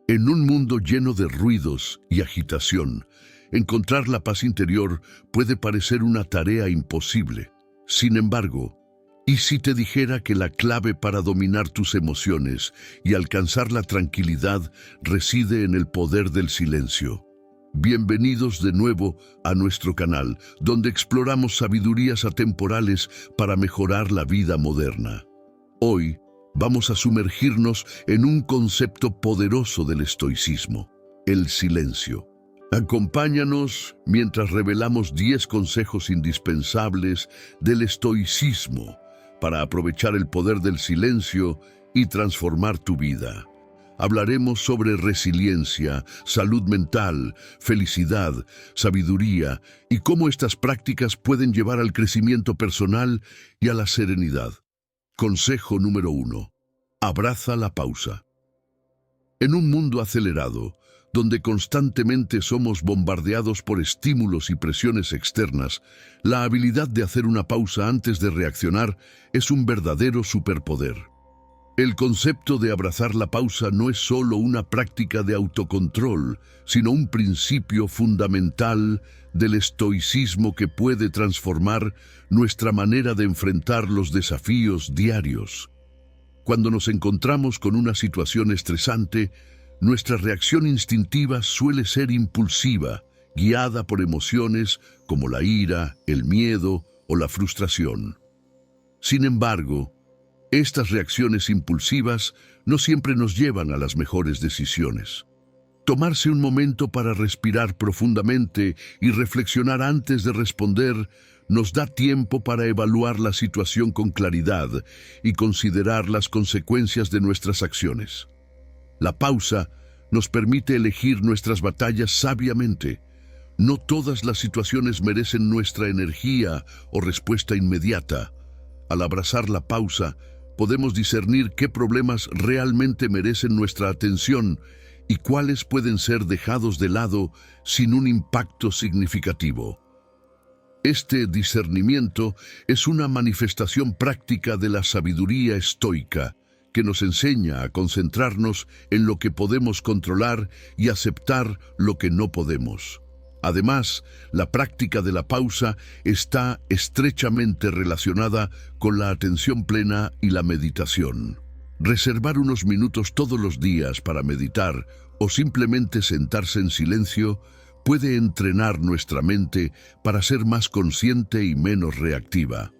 En un mundo lleno de ruidos y agitación, encontrar la paz interior puede parecer una tarea imposible. Sin embargo, ¿y si te dijera que la clave para dominar tus emociones y alcanzar la tranquilidad reside en el poder del silencio? Bienvenidos de nuevo a nuestro canal, donde exploramos sabidurías atemporales para mejorar la vida moderna. Hoy vamos a sumergirnos en un concepto poderoso del estoicismo: el silencio. Acompáñanos mientras revelamos 10 consejos indispensables del estoicismo para aprovechar el poder del silencio y transformar tu vida. Hablaremos sobre resiliencia, salud mental, felicidad, sabiduría y cómo estas prácticas pueden llevar al crecimiento personal y a la serenidad. Consejo número 1. Abraza la pausa. En un mundo acelerado, donde constantemente somos bombardeados por estímulos y presiones externas, la habilidad de hacer una pausa antes de reaccionar es un verdadero superpoder. El concepto de abrazar la pausa no es solo una práctica de autocontrol, sino un principio fundamental del estoicismo que puede transformar nuestra manera de enfrentar los desafíos diarios. Cuando nos encontramos con una situación estresante, nuestra reacción instintiva suele ser impulsiva, guiada por emociones como la ira, el miedo o la frustración. Sin embargo, estas reacciones impulsivas no siempre nos llevan a las mejores decisiones. Tomarse un momento para respirar profundamente y reflexionar antes de responder nos da tiempo para evaluar la situación con claridad y considerar las consecuencias de nuestras acciones. La pausa nos permite elegir nuestras batallas sabiamente. No todas las situaciones merecen nuestra energía o respuesta inmediata. Al abrazar la pausa, podemos discernir qué problemas realmente merecen nuestra atención y cuáles pueden ser dejados de lado sin un impacto significativo. Este discernimiento es una manifestación práctica de la sabiduría estoica, que nos enseña a concentrarnos en lo que podemos controlar y aceptar lo que no podemos. Además, la práctica de la pausa está estrechamente relacionada con la atención plena y la meditación. Reservar unos minutos todos los días para meditar o simplemente sentarse en silencio puede entrenar nuestra mente para ser más consciente y menos reactiva.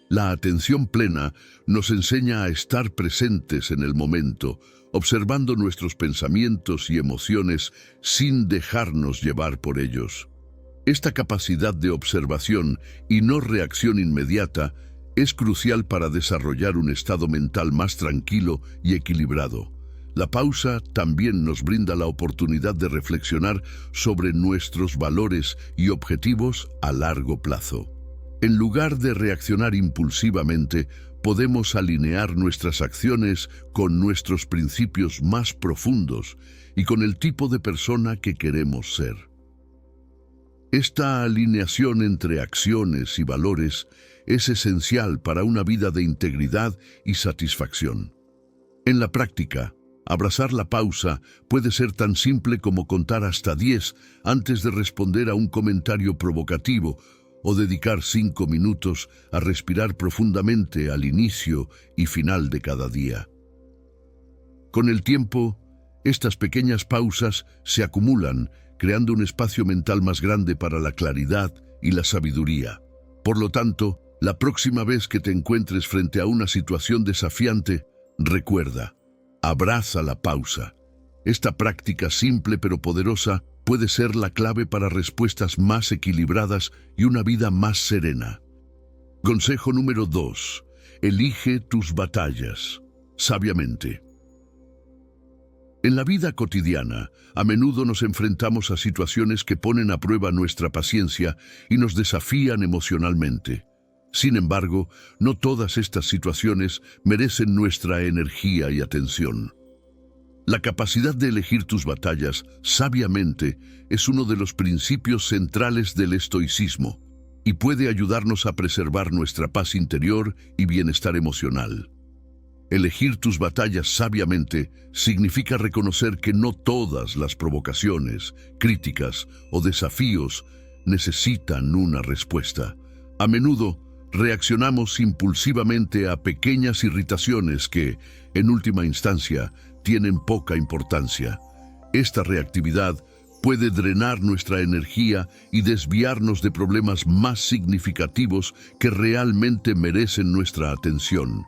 La atención plena nos enseña a estar presentes en el momento, observando nuestros pensamientos y emociones sin dejarnos llevar por ellos. Esta capacidad de observación y no reacción inmediata es crucial para desarrollar un estado mental más tranquilo y equilibrado. La pausa también nos brinda la oportunidad de reflexionar sobre nuestros valores y objetivos a largo plazo. En lugar de reaccionar impulsivamente, podemos alinear nuestras acciones con nuestros principios más profundos y con el tipo de persona que queremos ser. Esta alineación entre acciones y valores es esencial para una vida de integridad y satisfacción. En la práctica, abrazar la pausa puede ser tan simple como contar hasta 10 antes de responder a un comentario provocativo o dedicar 5 minutos a respirar profundamente al inicio y final de cada día. Con el tiempo, estas pequeñas pausas se acumulan, creando un espacio mental más grande para la claridad y la sabiduría. Por lo tanto, la próxima vez que te encuentres frente a una situación desafiante, recuerda: abraza la pausa. Esta práctica simple pero poderosa puede ser la clave para respuestas más equilibradas y una vida más serena. Consejo número 2. Elige tus batallas sabiamente. En la vida cotidiana, a menudo nos enfrentamos a situaciones que ponen a prueba nuestra paciencia y nos desafían emocionalmente. Sin embargo, no todas estas situaciones merecen nuestra energía y atención. La capacidad de elegir tus batallas sabiamente es uno de los principios centrales del estoicismo y puede ayudarnos a preservar nuestra paz interior y bienestar emocional. Elegir tus batallas sabiamente significa reconocer que no todas las provocaciones, críticas o desafíos necesitan una respuesta. A menudo reaccionamos impulsivamente a pequeñas irritaciones que, en última instancia, tienen poca importancia. Esta reactividad puede drenar nuestra energía y desviarnos de problemas más significativos que realmente merecen nuestra atención.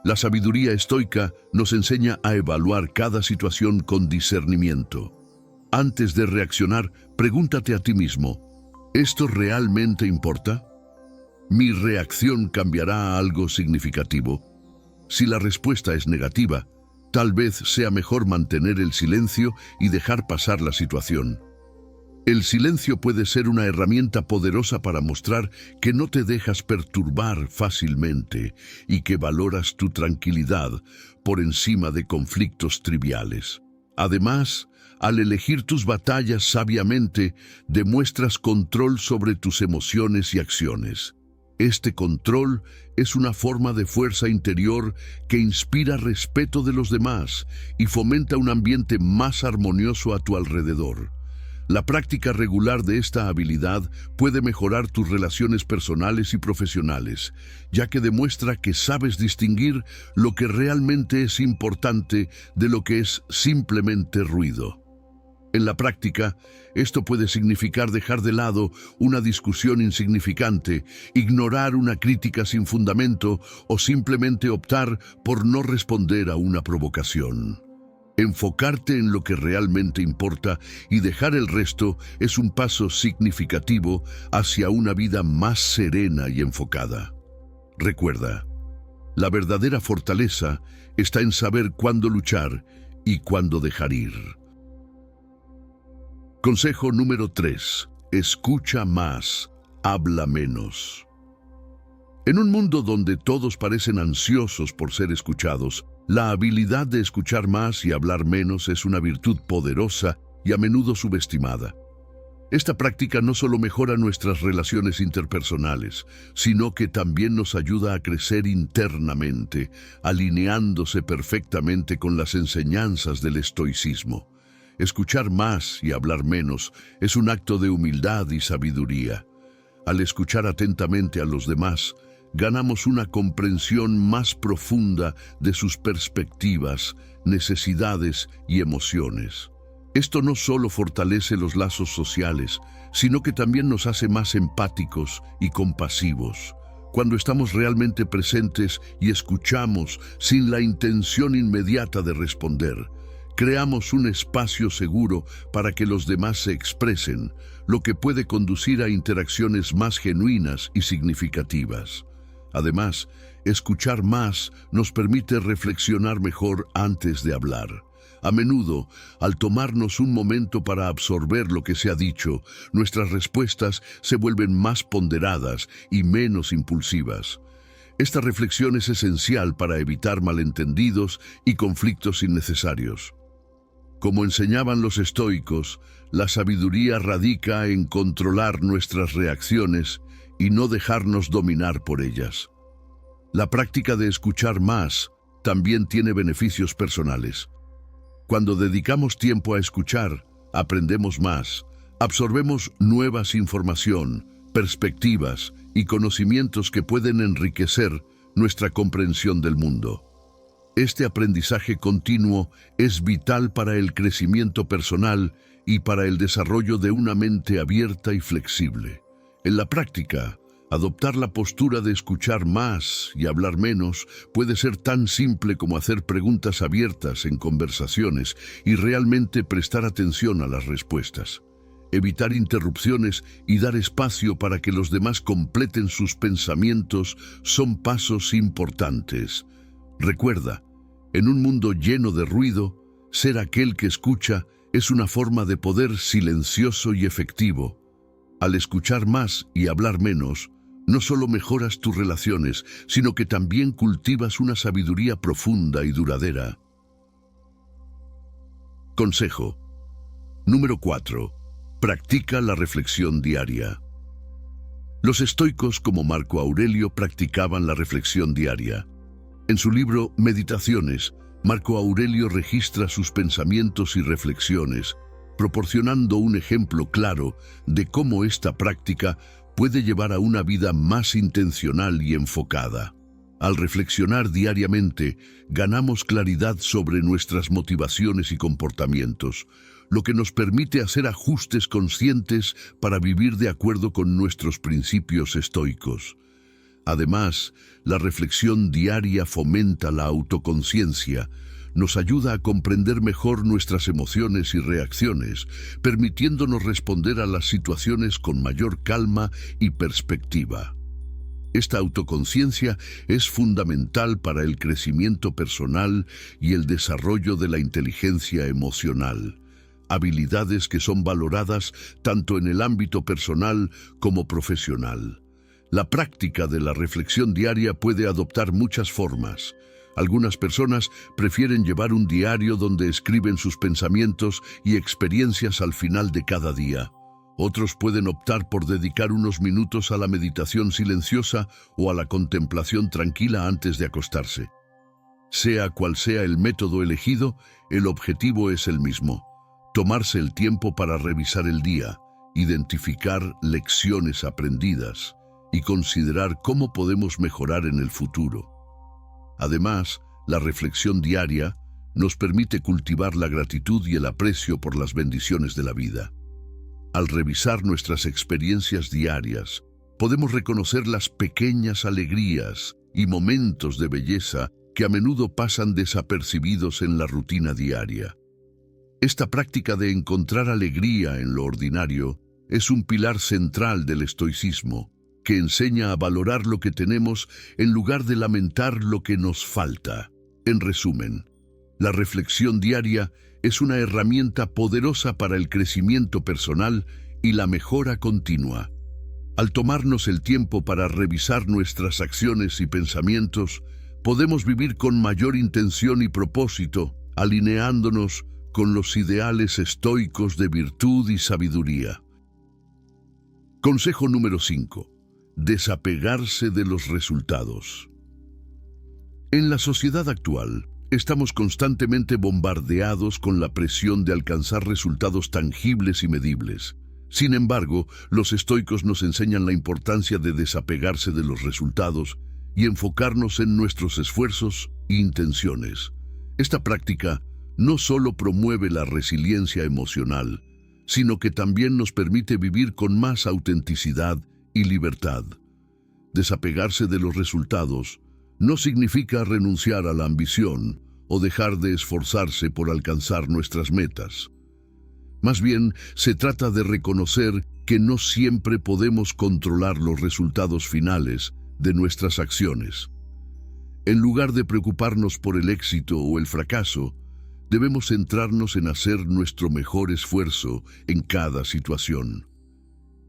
La sabiduría estoica nos enseña a evaluar cada situación con discernimiento. Antes de reaccionar, pregúntate a ti mismo, ¿esto realmente importa? ¿Mi reacción cambiará a algo significativo? Si la respuesta es negativa, tal vez sea mejor mantener el silencio y dejar pasar la situación. El silencio puede ser una herramienta poderosa para mostrar que no te dejas perturbar fácilmente y que valoras tu tranquilidad por encima de conflictos triviales. Además, al elegir tus batallas sabiamente, demuestras control sobre tus emociones y acciones. Este control es una forma de fuerza interior que inspira respeto de los demás y fomenta un ambiente más armonioso a tu alrededor. La práctica regular de esta habilidad puede mejorar tus relaciones personales y profesionales, ya que demuestra que sabes distinguir lo que realmente es importante de lo que es simplemente ruido. En la práctica, esto puede significar dejar de lado una discusión insignificante, ignorar una crítica sin fundamento o simplemente optar por no responder a una provocación. Enfocarte en lo que realmente importa y dejar el resto es un paso significativo hacia una vida más serena y enfocada. Recuerda, la verdadera fortaleza está en saber cuándo luchar y cuándo dejar ir. Consejo número 3. Escucha más, habla menos. En un mundo donde todos parecen ansiosos por ser escuchados, la habilidad de escuchar más y hablar menos es una virtud poderosa y a menudo subestimada. Esta práctica no solo mejora nuestras relaciones interpersonales, sino que también nos ayuda a crecer internamente, alineándose perfectamente con las enseñanzas del estoicismo. Escuchar más y hablar menos es un acto de humildad y sabiduría. Al escuchar atentamente a los demás, ganamos una comprensión más profunda de sus perspectivas, necesidades y emociones. Esto no solo fortalece los lazos sociales, sino que también nos hace más empáticos y compasivos. Cuando estamos realmente presentes y escuchamos sin la intención inmediata de responder, creamos un espacio seguro para que los demás se expresen, lo que puede conducir a interacciones más genuinas y significativas. Además, escuchar más nos permite reflexionar mejor antes de hablar. A menudo, al tomarnos un momento para absorber lo que se ha dicho, nuestras respuestas se vuelven más ponderadas y menos impulsivas. Esta reflexión es esencial para evitar malentendidos y conflictos innecesarios. Como enseñaban los estoicos, la sabiduría radica en controlar nuestras reacciones y no dejarnos dominar por ellas. La práctica de escuchar más también tiene beneficios personales. Cuando dedicamos tiempo a escuchar, aprendemos más, absorbemos nuevas información, perspectivas y conocimientos que pueden enriquecer nuestra comprensión del mundo. Este aprendizaje continuo es vital para el crecimiento personal y para el desarrollo de una mente abierta y flexible. En la práctica, adoptar la postura de escuchar más y hablar menos puede ser tan simple como hacer preguntas abiertas en conversaciones y realmente prestar atención a las respuestas. Evitar interrupciones y dar espacio para que los demás completen sus pensamientos son pasos importantes. Recuerda, en un mundo lleno de ruido, ser aquel que escucha es una forma de poder silencioso y efectivo. Al escuchar más y hablar menos, no solo mejoras tus relaciones, sino que también cultivas una sabiduría profunda y duradera. Consejo número 4. Practica la reflexión diaria. Los estoicos como Marco Aurelio practicaban la reflexión diaria. En su libro Meditaciones, Marco Aurelio registra sus pensamientos y reflexiones, proporcionando un ejemplo claro de cómo esta práctica puede llevar a una vida más intencional y enfocada. Al reflexionar diariamente, ganamos claridad sobre nuestras motivaciones y comportamientos, lo que nos permite hacer ajustes conscientes para vivir de acuerdo con nuestros principios estoicos. Además, la reflexión diaria fomenta la autoconciencia, nos ayuda a comprender mejor nuestras emociones y reacciones, permitiéndonos responder a las situaciones con mayor calma y perspectiva. Esta autoconciencia es fundamental para el crecimiento personal y el desarrollo de la inteligencia emocional, habilidades que son valoradas tanto en el ámbito personal como profesional. La práctica de la reflexión diaria puede adoptar muchas formas. Algunas personas prefieren llevar un diario donde escriben sus pensamientos y experiencias al final de cada día. Otros pueden optar por dedicar unos minutos a la meditación silenciosa o a la contemplación tranquila antes de acostarse. Sea cual sea el método elegido, el objetivo es el mismo: tomarse el tiempo para revisar el día, identificar lecciones aprendidas y considerar cómo podemos mejorar en el futuro. Además, la reflexión diaria nos permite cultivar la gratitud y el aprecio por las bendiciones de la vida. Al revisar nuestras experiencias diarias, podemos reconocer las pequeñas alegrías y momentos de belleza que a menudo pasan desapercibidos en la rutina diaria. Esta práctica de encontrar alegría en lo ordinario es un pilar central del estoicismo, que enseña a valorar lo que tenemos en lugar de lamentar lo que nos falta. En resumen, la reflexión diaria es una herramienta poderosa para el crecimiento personal y la mejora continua. Al tomarnos el tiempo para revisar nuestras acciones y pensamientos, podemos vivir con mayor intención y propósito, alineándonos con los ideales estoicos de virtud y sabiduría. Consejo número 5. Desapegarse de los resultados. En la sociedad actual, estamos constantemente bombardeados con la presión de alcanzar resultados tangibles y medibles. Sin embargo, los estoicos nos enseñan la importancia de desapegarse de los resultados y enfocarnos en nuestros esfuerzos e intenciones. Esta práctica no solo promueve la resiliencia emocional, sino que también nos permite vivir con más autenticidad y libertad. Desapegarse de los resultados no significa renunciar a la ambición o dejar de esforzarse por alcanzar nuestras metas. Más bien, se trata de reconocer que no siempre podemos controlar los resultados finales de nuestras acciones. En lugar de preocuparnos por el éxito o el fracaso, debemos centrarnos en hacer nuestro mejor esfuerzo en cada situación.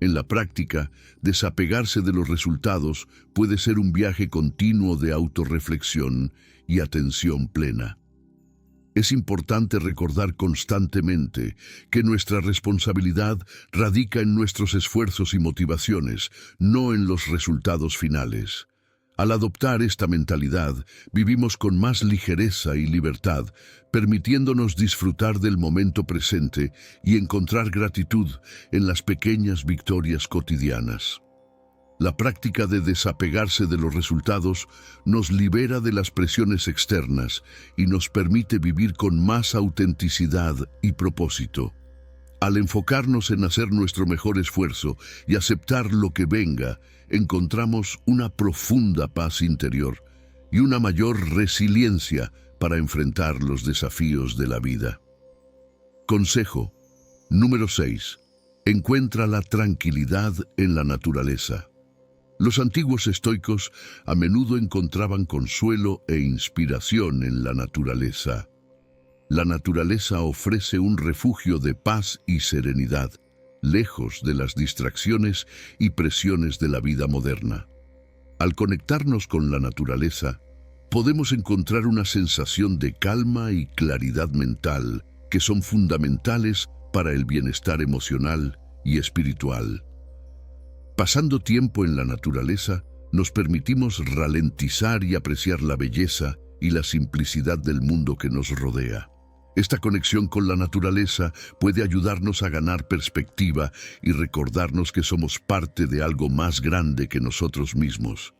En la práctica, desapegarse de los resultados puede ser un viaje continuo de autorreflexión y atención plena. Es importante recordar constantemente que nuestra responsabilidad radica en nuestros esfuerzos y motivaciones, no en los resultados finales. Al adoptar esta mentalidad, vivimos con más ligereza y libertad, permitiéndonos disfrutar del momento presente y encontrar gratitud en las pequeñas victorias cotidianas. La práctica de desapegarse de los resultados nos libera de las presiones externas y nos permite vivir con más autenticidad y propósito. Al enfocarnos en hacer nuestro mejor esfuerzo y aceptar lo que venga, encontramos una profunda paz interior y una mayor resiliencia para enfrentar los desafíos de la vida. Consejo número 6. Encuentra la tranquilidad en la naturaleza. Los antiguos estoicos a menudo encontraban consuelo e inspiración en la naturaleza. La naturaleza ofrece un refugio de paz y serenidad, lejos de las distracciones y presiones de la vida moderna. Al conectarnos con la naturaleza, podemos encontrar una sensación de calma y claridad mental que son fundamentales para el bienestar emocional y espiritual. Pasando tiempo en la naturaleza, nos permitimos ralentizar y apreciar la belleza y la simplicidad del mundo que nos rodea. Esta conexión con la naturaleza puede ayudarnos a ganar perspectiva y recordarnos que somos parte de algo más grande que nosotros mismos.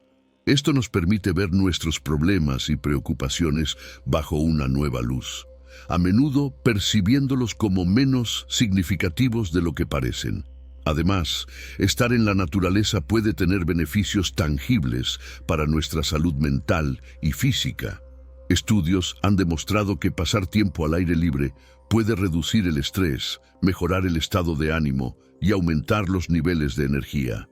Esto nos permite ver nuestros problemas y preocupaciones bajo una nueva luz, a menudo percibiéndolos como menos significativos de lo que parecen. Además, estar en la naturaleza puede tener beneficios tangibles para nuestra salud mental y física. Estudios han demostrado que pasar tiempo al aire libre puede reducir el estrés, mejorar el estado de ánimo y aumentar los niveles de energía.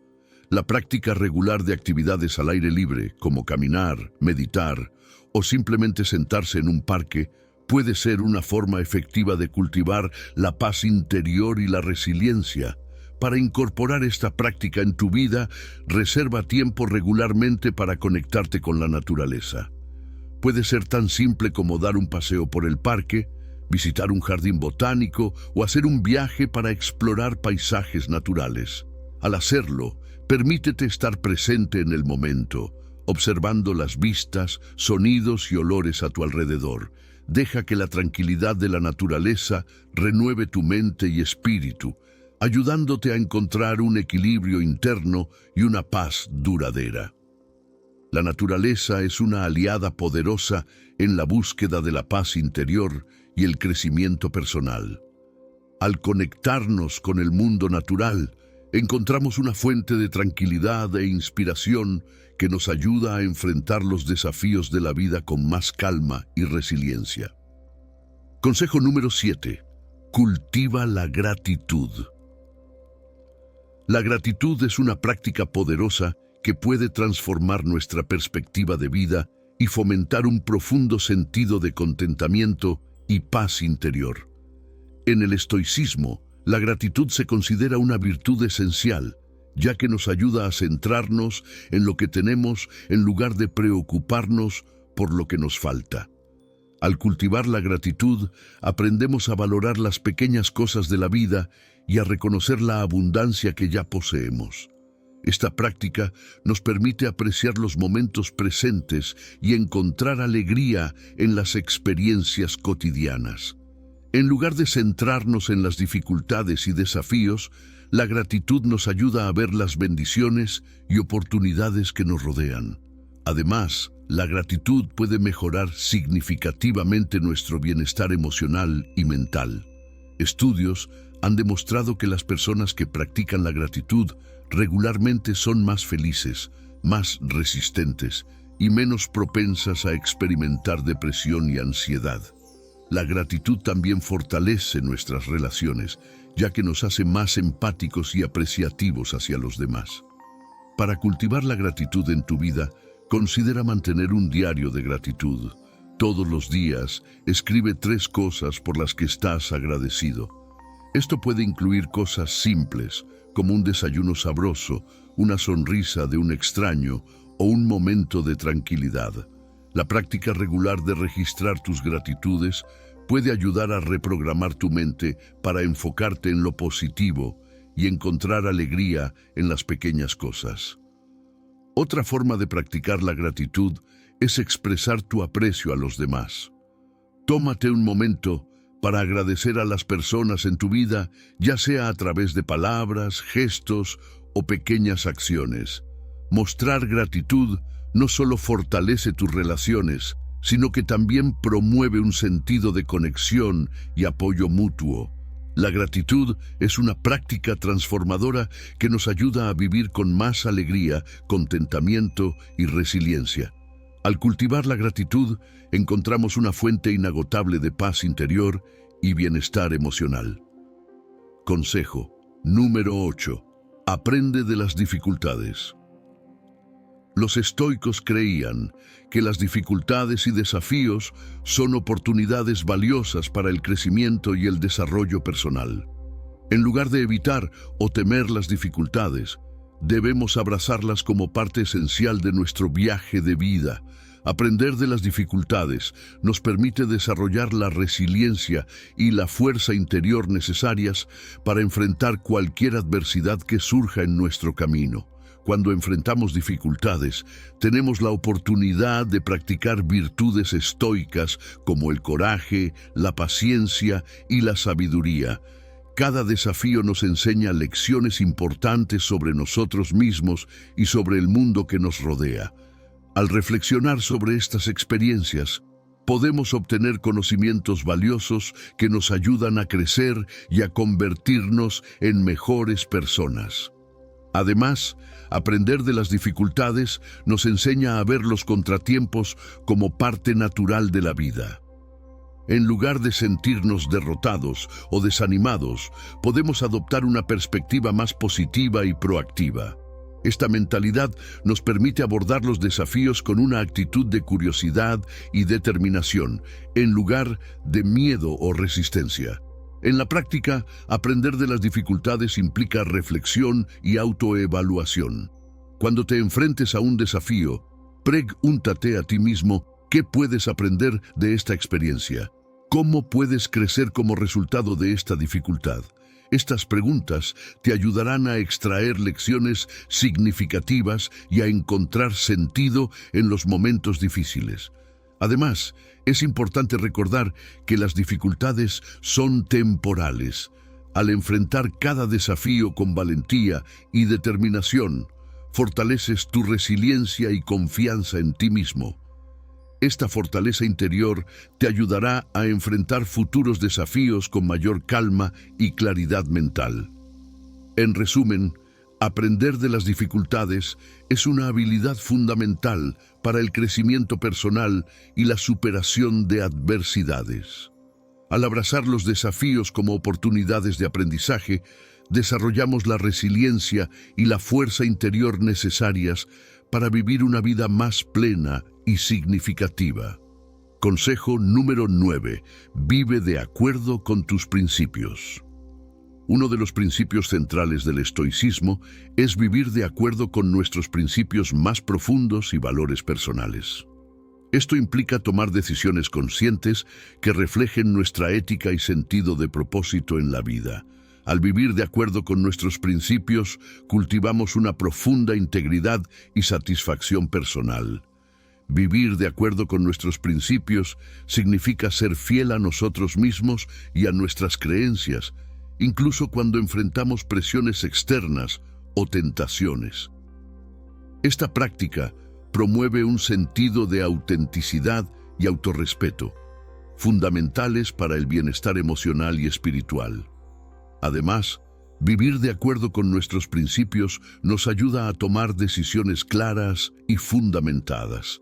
La práctica regular de actividades al aire libre, como caminar, meditar o simplemente sentarse en un parque, puede ser una forma efectiva de cultivar la paz interior y la resiliencia. Para incorporar esta práctica en tu vida, reserva tiempo regularmente para conectarte con la naturaleza. Puede ser tan simple como dar un paseo por el parque, visitar un jardín botánico o hacer un viaje para explorar paisajes naturales. Al hacerlo, permítete estar presente en el momento, observando las vistas, sonidos y olores a tu alrededor. Deja que la tranquilidad de la naturaleza renueve tu mente y espíritu, ayudándote a encontrar un equilibrio interno y una paz duradera. La naturaleza es una aliada poderosa en la búsqueda de la paz interior y el crecimiento personal. Al conectarnos con el mundo natural, encontramos una fuente de tranquilidad e inspiración que nos ayuda a enfrentar los desafíos de la vida con más calma y resiliencia. Consejo número 7. Cultiva la gratitud. La gratitud es una práctica poderosa que puede transformar nuestra perspectiva de vida y fomentar un profundo sentido de contentamiento y paz interior. En el estoicismo, la gratitud se considera una virtud esencial, ya que nos ayuda a centrarnos en lo que tenemos en lugar de preocuparnos por lo que nos falta. Al cultivar la gratitud, aprendemos a valorar las pequeñas cosas de la vida y a reconocer la abundancia que ya poseemos. Esta práctica nos permite apreciar los momentos presentes y encontrar alegría en las experiencias cotidianas. En lugar de centrarnos en las dificultades y desafíos, la gratitud nos ayuda a ver las bendiciones y oportunidades que nos rodean. Además, la gratitud puede mejorar significativamente nuestro bienestar emocional y mental. Estudios han demostrado que las personas que practican la gratitud regularmente son más felices, más resistentes y menos propensas a experimentar depresión y ansiedad. La gratitud también fortalece nuestras relaciones, ya que nos hace más empáticos y apreciativos hacia los demás. Para cultivar la gratitud en tu vida, considera mantener un diario de gratitud. Todos los días, escribe 3 cosas por las que estás agradecido. Esto puede incluir cosas simples, como un desayuno sabroso, una sonrisa de un extraño o un momento de tranquilidad. La práctica regular de registrar tus gratitudes puede ayudar a reprogramar tu mente para enfocarte en lo positivo y encontrar alegría en las pequeñas cosas. Otra forma de practicar la gratitud es expresar tu aprecio a los demás. Tómate un momento para agradecer a las personas en tu vida, ya sea a través de palabras, gestos o pequeñas acciones. Mostrar gratitud no solo fortalece tus relaciones, sino que también promueve un sentido de conexión y apoyo mutuo. La gratitud es una práctica transformadora que nos ayuda a vivir con más alegría, contentamiento y resiliencia. Al cultivar la gratitud, encontramos una fuente inagotable de paz interior y bienestar emocional. Consejo número 8. Aprende de las dificultades. Los estoicos creían que las dificultades y desafíos son oportunidades valiosas para el crecimiento y el desarrollo personal. En lugar de evitar o temer las dificultades, debemos abrazarlas como parte esencial de nuestro viaje de vida. Aprender de las dificultades nos permite desarrollar la resiliencia y la fuerza interior necesarias para enfrentar cualquier adversidad que surja en nuestro camino. Cuando enfrentamos dificultades, tenemos la oportunidad de practicar virtudes estoicas como el coraje, la paciencia y la sabiduría. Cada desafío nos enseña lecciones importantes sobre nosotros mismos y sobre el mundo que nos rodea. Al reflexionar sobre estas experiencias, podemos obtener conocimientos valiosos que nos ayudan a crecer y a convertirnos en mejores personas. Además, aprender de las dificultades nos enseña a ver los contratiempos como parte natural de la vida. En lugar de sentirnos derrotados o desanimados, podemos adoptar una perspectiva más positiva y proactiva. Esta mentalidad nos permite abordar los desafíos con una actitud de curiosidad y determinación, en lugar de miedo o resistencia. En la práctica, aprender de las dificultades implica reflexión y autoevaluación. Cuando te enfrentes a un desafío, pregúntate a ti mismo qué puedes aprender de esta experiencia. ¿Cómo puedes crecer como resultado de esta dificultad? Estas preguntas te ayudarán a extraer lecciones significativas y a encontrar sentido en los momentos difíciles. Además, es importante recordar que las dificultades son temporales. Al enfrentar cada desafío con valentía y determinación, fortaleces tu resiliencia y confianza en ti mismo. Esta fortaleza interior te ayudará a enfrentar futuros desafíos con mayor calma y claridad mental. En resumen, aprender de las dificultades es una habilidad fundamental para el crecimiento personal y la superación de adversidades. Al abrazar los desafíos como oportunidades de aprendizaje, desarrollamos la resiliencia y la fuerza interior necesarias para vivir una vida más plena y significativa. Consejo número 9. Vive de acuerdo con tus principios. Uno de los principios centrales del estoicismo es vivir de acuerdo con nuestros principios más profundos y valores personales. Esto implica tomar decisiones conscientes que reflejen nuestra ética y sentido de propósito en la vida. Al vivir de acuerdo con nuestros principios, cultivamos una profunda integridad y satisfacción personal. Vivir de acuerdo con nuestros principios significa ser fiel a nosotros mismos y a nuestras creencias, incluso cuando enfrentamos presiones externas o tentaciones. Esta práctica promueve un sentido de autenticidad y autorrespeto, fundamentales para el bienestar emocional y espiritual. Además, vivir de acuerdo con nuestros principios nos ayuda a tomar decisiones claras y fundamentadas.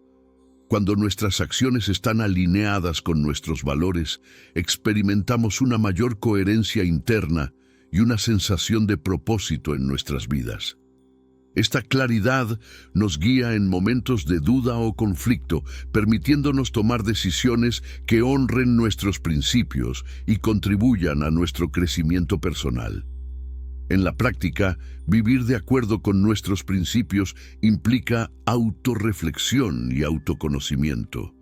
Cuando nuestras acciones están alineadas con nuestros valores, experimentamos una mayor coherencia interna y una sensación de propósito en nuestras vidas. Esta claridad nos guía en momentos de duda o conflicto, permitiéndonos tomar decisiones que honren nuestros principios y contribuyan a nuestro crecimiento personal. En la práctica, vivir de acuerdo con nuestros principios implica autorreflexión y autoconocimiento.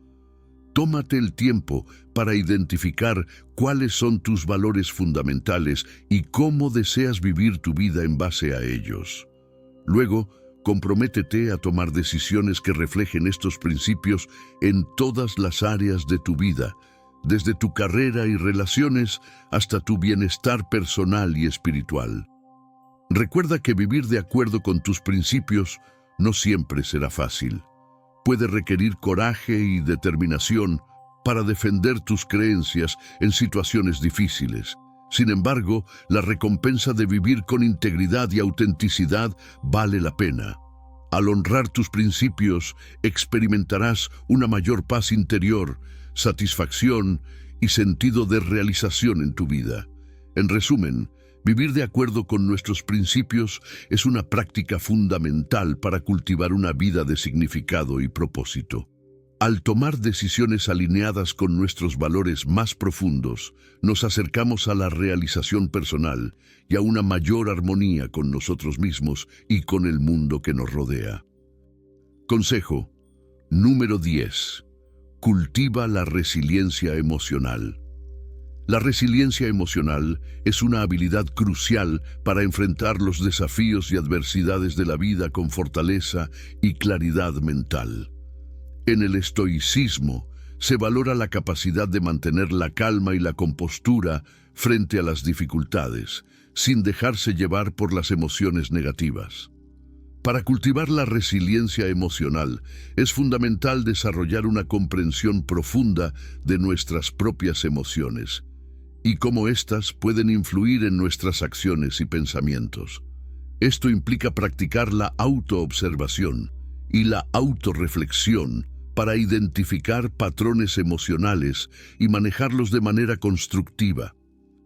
Tómate el tiempo para identificar cuáles son tus valores fundamentales y cómo deseas vivir tu vida en base a ellos. Luego, comprométete a tomar decisiones que reflejen estos principios en todas las áreas de tu vida, desde tu carrera y relaciones hasta tu bienestar personal y espiritual. Recuerda que vivir de acuerdo con tus principios no siempre será fácil. Puede requerir coraje y determinación para defender tus creencias en situaciones difíciles. Sin embargo, la recompensa de vivir con integridad y autenticidad vale la pena. Al honrar tus principios, experimentarás una mayor paz interior, satisfacción y sentido de realización en tu vida. En resumen, vivir de acuerdo con nuestros principios es una práctica fundamental para cultivar una vida de significado y propósito. Al tomar decisiones alineadas con nuestros valores más profundos, nos acercamos a la realización personal y a una mayor armonía con nosotros mismos y con el mundo que nos rodea. Consejo número 10. Cultiva la resiliencia emocional. La resiliencia emocional es una habilidad crucial para enfrentar los desafíos y adversidades de la vida con fortaleza y claridad mental. En el estoicismo se valora la capacidad de mantener la calma y la compostura frente a las dificultades, sin dejarse llevar por las emociones negativas. Para cultivar la resiliencia emocional, es fundamental desarrollar una comprensión profunda de nuestras propias emociones y cómo éstas pueden influir en nuestras acciones y pensamientos. Esto implica practicar la autoobservación y la autorreflexión para identificar patrones emocionales y manejarlos de manera constructiva.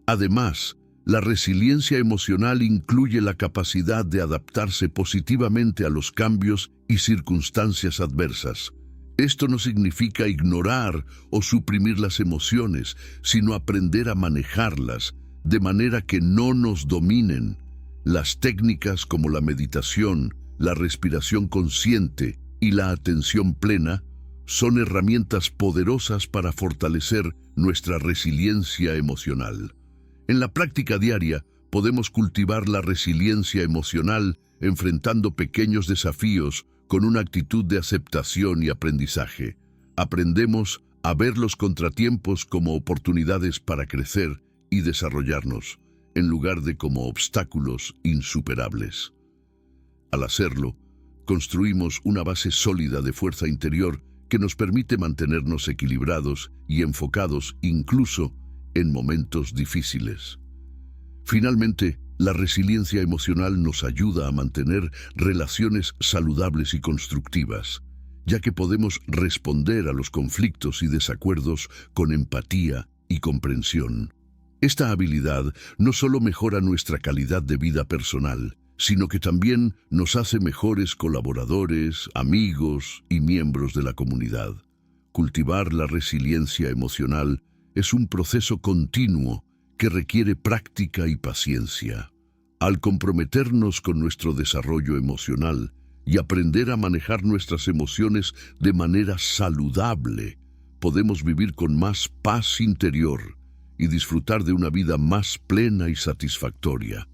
Además, la resiliencia emocional incluye la capacidad de adaptarse positivamente a los cambios y circunstancias adversas. Esto no significa ignorar o suprimir las emociones, sino aprender a manejarlas de manera que no nos dominen. Las técnicas como la meditación, la respiración consciente y la atención plena son herramientas poderosas para fortalecer nuestra resiliencia emocional. En la práctica diaria, podemos cultivar la resiliencia emocional enfrentando pequeños desafíos con una actitud de aceptación y aprendizaje. Aprendemos a ver los contratiempos como oportunidades para crecer y desarrollarnos, en lugar de como obstáculos insuperables. Al hacerlo, construimos una base sólida de fuerza interior que nos permite mantenernos equilibrados y enfocados incluso en momentos difíciles. Finalmente, la resiliencia emocional nos ayuda a mantener relaciones saludables y constructivas, ya que podemos responder a los conflictos y desacuerdos con empatía y comprensión. Esta habilidad no solo mejora nuestra calidad de vida personal, sino que también nos hace mejores colaboradores, amigos y miembros de la comunidad. Cultivar la resiliencia emocional es un proceso continuo que requiere práctica y paciencia. Al comprometernos con nuestro desarrollo emocional y aprender a manejar nuestras emociones de manera saludable, podemos vivir con más paz interior y disfrutar de una vida más plena y satisfactoria.